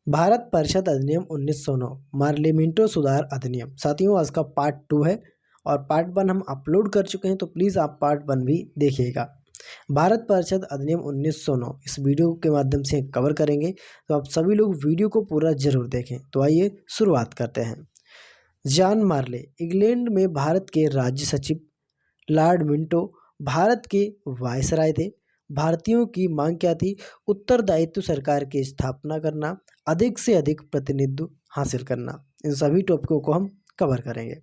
भारत परिषद अधिनियम 1909 पार्लियामेंटो सुधार अधिनियम। साथियों, आज का पार्ट 2 है और पार्ट 1 हम अपलोड कर चुके हैं, तो प्लीज़ आप पार्ट 1 भी देखिएगा। भारत परिषद अधिनियम 1909 इस वीडियो के माध्यम से कवर करेंगे, तो आप सभी लोग वीडियो को पूरा जरूर देखें। तो आइए शुरुआत करते हैं। जॉन मार्ले इंग्लैंड में भारत के राज्य सचिव, लॉर्ड मिंटो भारत के वायसराय थे। भारतीयों की मांग क्या थी? उत्तरदायित्व सरकार की स्थापना करना, अधिक से अधिक प्रतिनिधित्व हासिल करना। इन सभी टॉपिकों को हम कवर करेंगे।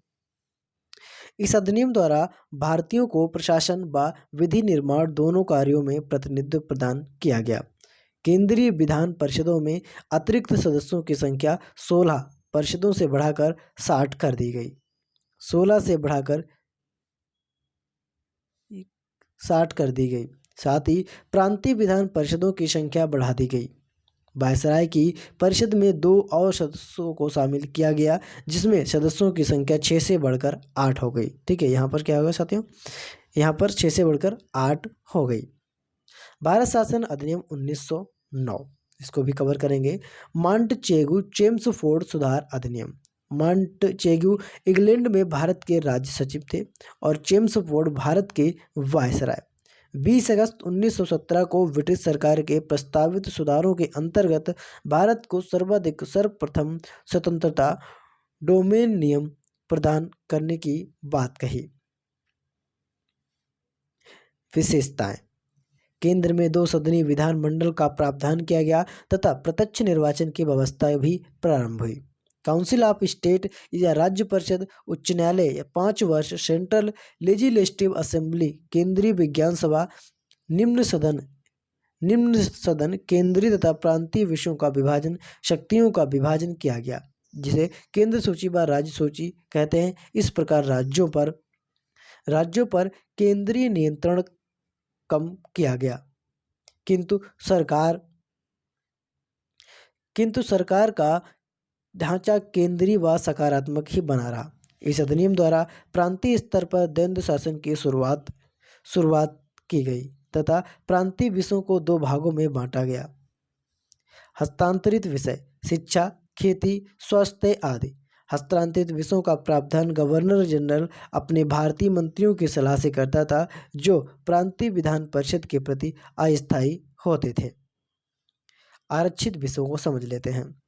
इस अधिनियम द्वारा भारतीयों को प्रशासन व विधि निर्माण दोनों कार्यों में प्रतिनिधित्व प्रदान किया गया। केंद्रीय विधान परिषदों में अतिरिक्त सदस्यों की संख्या 16 परिषदों से बढ़ाकर 60 कर दी गई। 16 से बढ़ाकर 60 कर दी गई। साथ ही प्रांतीय विधान परिषदों की संख्या बढ़ा दी गई। वायसराय की परिषद में 2 और सदस्यों को शामिल किया गया, जिसमें सदस्यों की संख्या 6 से बढ़कर 8 हो गई। ठीक है, यहाँ पर क्या होगा साथियों? यहाँ पर 6 से बढ़कर 8 हो गई। भारत शासन अधिनियम 1909 इसको भी कवर करेंगे। मांटचेगू चेम्सफोर्ड सुधार अधिनियम। मांटचेगू इंग्लैंड में भारत के राज्य सचिव थे और चेम्सफोर्ड भारत के वायसराय। 20 अगस्त 1917 को ब्रिटिश सरकार के प्रस्तावित सुधारों के अंतर्गत भारत को सर्वप्रथम स्वतंत्रता डोमेन नियम प्रदान करने की बात कही। विशेषताएं: केंद्र में 2 सदनीय विधानमंडल का प्रावधान किया गया तथा प्रत्यक्ष निर्वाचन की व्यवस्था भी प्रारंभ हुई। काउंसिल ऑफ स्टेट या राज्य परिषद, उच्च न्यायालय या 5 वर्ष, सेंट्रल लेजिस्लेटिव असेंबली, केंद्रीय विज्ञान सभा, निम्न सदन केंद्रीय तथा प्रांतीय विषयों का विभाजन, शक्तियों का विभाजन किया गया, जिसे केंद्र सूची व राज्य सूची कहते हैं। इस प्रकार राज्यों पर केंद्रीय नियंत्रण कम किया गया, किंतु सरकार का ढांचा केंद्रीय व सकारात्मक ही बना रहा। इस अधिनियम द्वारा प्रांतीय स्तर पर द्वंद्व शासन की शुरुआत की गई तथा प्रांतीय विषयों को 2 भागों में बांटा गया। हस्तांतरित विषय: शिक्षा, खेती, स्वास्थ्य आदि। हस्तांतरित विषयों का प्रावधान गवर्नर जनरल अपने भारतीय मंत्रियों की सलाह से करता था, जो प्रांतीय विधान परिषद के प्रति अस्थायी होते थे। आरक्षित विषयों को समझ लेते हैं।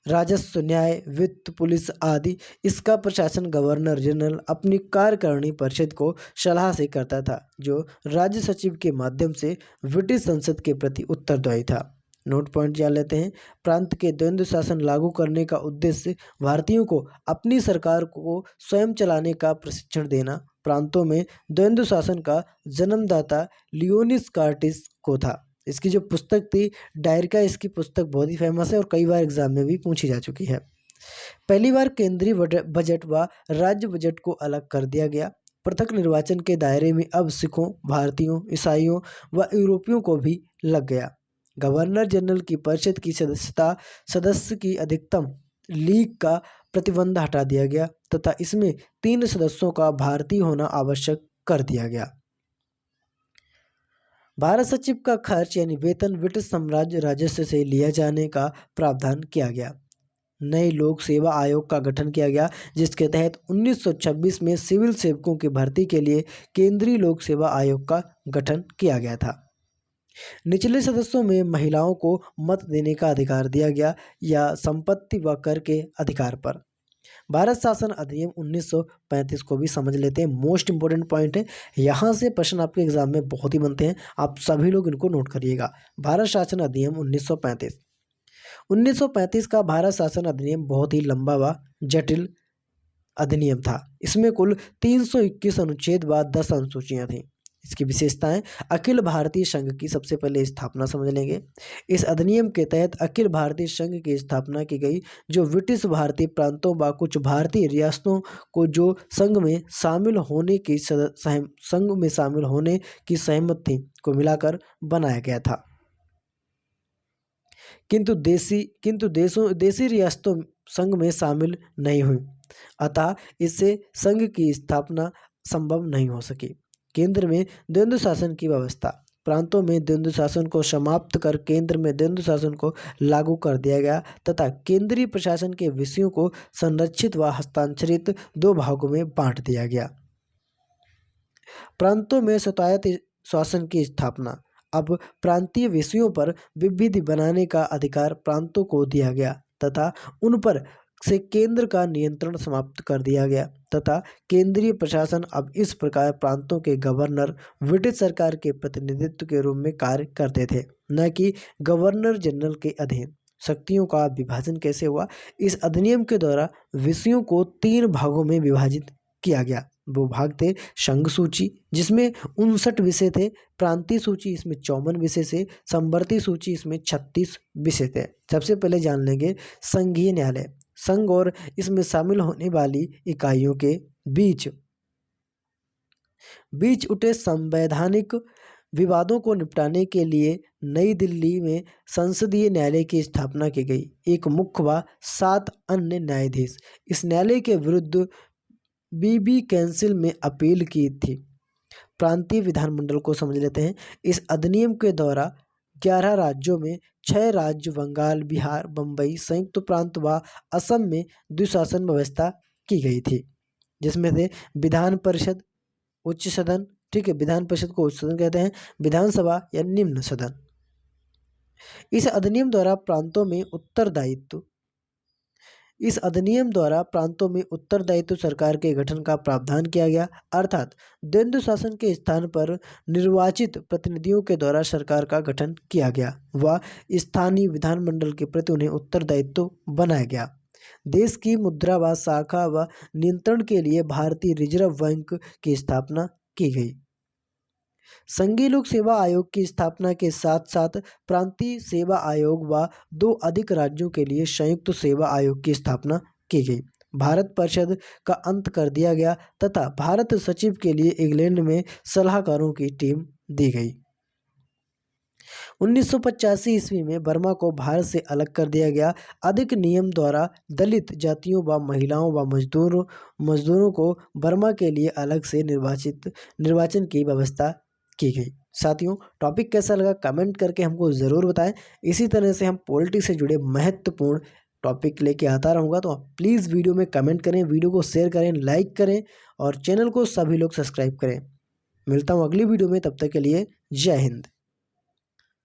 राजस्व, न्याय, वित्त, पुलिस आदि। इसका प्रशासन गवर्नर जनरल अपनी कार्यकारिणी परिषद को सलाह से करता था, जो राज्य सचिव के माध्यम से ब्रिटिश संसद के प्रति उत्तरदायी था। नोट पॉइंट जान लेते हैं। प्रांत के द्वंद्व शासन लागू करने का उद्देश्य भारतीयों को अपनी सरकार को स्वयं चलाने का प्रशिक्षण देना। प्रांतों में द्वंद्व शासन का जन्मदाता लियोनिस कार्टिस को था। इसकी जो पुस्तक थी डायरका, इसकी पुस्तक बहुत ही फेमस है और कई बार एग्जाम में भी पूछी जा चुकी है। पहली बार केंद्रीय बजट व राज्य बजट को अलग कर दिया गया। पृथक निर्वाचन के दायरे में अब सिखों, भारतीयों, ईसाइयों व यूरोपियों को भी लग गया। गवर्नर जनरल की परिषद की सदस्य की अधिकतम लीग का प्रतिबंध हटा दिया गया तथा इसमें 3 सदस्यों का भारतीय होना आवश्यक कर दिया गया। भारत सचिव का खर्च यानी वेतन ब्रिटिश साम्राज्य राजस्व से लिया जाने का प्रावधान किया गया। नए लोक सेवा आयोग का गठन किया गया, जिसके तहत 1926 में सिविल सेवकों की भर्ती के लिए केंद्रीय लोक सेवा आयोग का गठन किया गया था। निचले सदस्यों में महिलाओं को मत देने का अधिकार दिया गया या संपत्ति व कर के अधिकार पर। भारत शासन अधिनियम 1935 को भी समझ लेते हैं। मोस्ट इंपोर्टेंट पॉइंट है, यहाँ से प्रश्न आपके एग्जाम में बहुत ही बनते हैं, आप सभी लोग इनको नोट करिएगा। भारत शासन अधिनियम 1935 का भारत शासन अधिनियम बहुत ही लंबा व जटिल अधिनियम था। इसमें कुल 321 अनुच्छेद व 10 अनुसूचियाँ थीं। इसकी विशेषताएं: अखिल भारतीय संघ की सबसे पहले स्थापना समझ लेंगे। इस अधिनियम के तहत अखिल भारतीय संघ की स्थापना की गई, जो ब्रिटिश भारतीय प्रांतों व कुछ भारतीय रियासतों को जो संघ में शामिल होने की सहमत थी को मिलाकर बनाया गया था। किंतु देशी रियासतों संघ में शामिल नहीं हुई, अतः इससे संघ की स्थापना संभव नहीं हो सकी। केंद्र में द्वंद्व शासन की व्यवस्था। प्रांतों में द्वंद्व शासन को समाप्त कर केंद्र में द्वंद्व शासन को लागू कर दिया गया तथा केंद्रीय प्रशासन के विषयों को संरक्षित व हस्तांतरित दो भागों में बांट दिया गया। प्रांतों में स्वायत्त शासन की स्थापना। अब प्रांतीय विषयों पर विधि बनाने का अधिकार प्रांतों को दिया गया तथा उन पर से केंद्र का नियंत्रण समाप्त कर दिया गया तथा केंद्रीय प्रशासन अब इस प्रकार प्रांतों के गवर्नर ब्रिटिश सरकार के प्रतिनिधित्व के रूप में कार्य करते थे, न कि गवर्नर जनरल के अधीन। शक्तियों का विभाजन कैसे हुआ? इस अधिनियम के द्वारा विषयों को 3 भागों में विभाजित किया गया। वो भाग थे संघ सूची जिसमें 59 विषय थे, प्रांतीय सूची इसमें 54 विषय थे, संवर्ती सूची इसमें 36 विषय थे। सबसे पहले जान लेंगे संघीय न्यायालय। संघ और इसमें शामिल होने वाली इकाइयों के बीच उठे संवैधानिक विवादों को निपटाने के लिए नई दिल्ली में संसदीय न्यायालय की स्थापना की गई। एक मुख्य व 7 अन्य न्यायाधीश। इस न्यायालय के विरुद्ध बीबी काउंसिल में अपील की थी। प्रांतीय विधानमंडल को समझ लेते हैं। इस अधिनियम के द्वारा 11 राज्यों में 6 राज्य बंगाल, बिहार, बम्बई, संयुक्त प्रांत व असम में द्विशासन व्यवस्था की गई थी, जिसमें से विधान परिषद, उच्च सदन, ठीक है, विधान परिषद को उच्च सदन कहते हैं, विधानसभा या निम्न सदन। इस अधिनियम द्वारा प्रांतों में उत्तरदायित्व सरकार के गठन का प्रावधान किया गया, अर्थात द्वंद्व शासन के स्थान पर निर्वाचित प्रतिनिधियों के द्वारा सरकार का गठन किया गया व स्थानीय विधानमंडल के प्रति उन्हें उत्तरदायित्व बनाया गया। देश की मुद्रा व शाखा व नियंत्रण के लिए भारतीय रिजर्व बैंक की स्थापना की गई। संघीय लोक सेवा आयोग की स्थापना के साथ साथ प्रांतीय सेवा आयोग व 2 अधिक राज्यों के लिए संयुक्त सेवा आयोग की स्थापना की गई। भारत परिषद का अंत कर दिया गया तथा भारत सचिव के लिए इंग्लैंड में सलाहकारों की टीम दी गई। 1985 ईस्वी में बर्मा को भारत से अलग कर दिया गया। अधिक नियम द्वारा दलित जातियों व महिलाओं व मजदूरों को बर्मा के लिए अलग से निर्वाचन की व्यवस्था की गई। साथियों, टॉपिक कैसा लगा कमेंट करके हमको ज़रूर बताएं। इसी तरह से हम पॉलिटिक्स से जुड़े महत्वपूर्ण टॉपिक लेके आता रहूँगा, तो आप प्लीज़ वीडियो में कमेंट करें, वीडियो को शेयर करें, लाइक करें और चैनल को सभी लोग सब्सक्राइब करें। मिलता हूँ अगली वीडियो में, तब तक के लिए जय हिंद।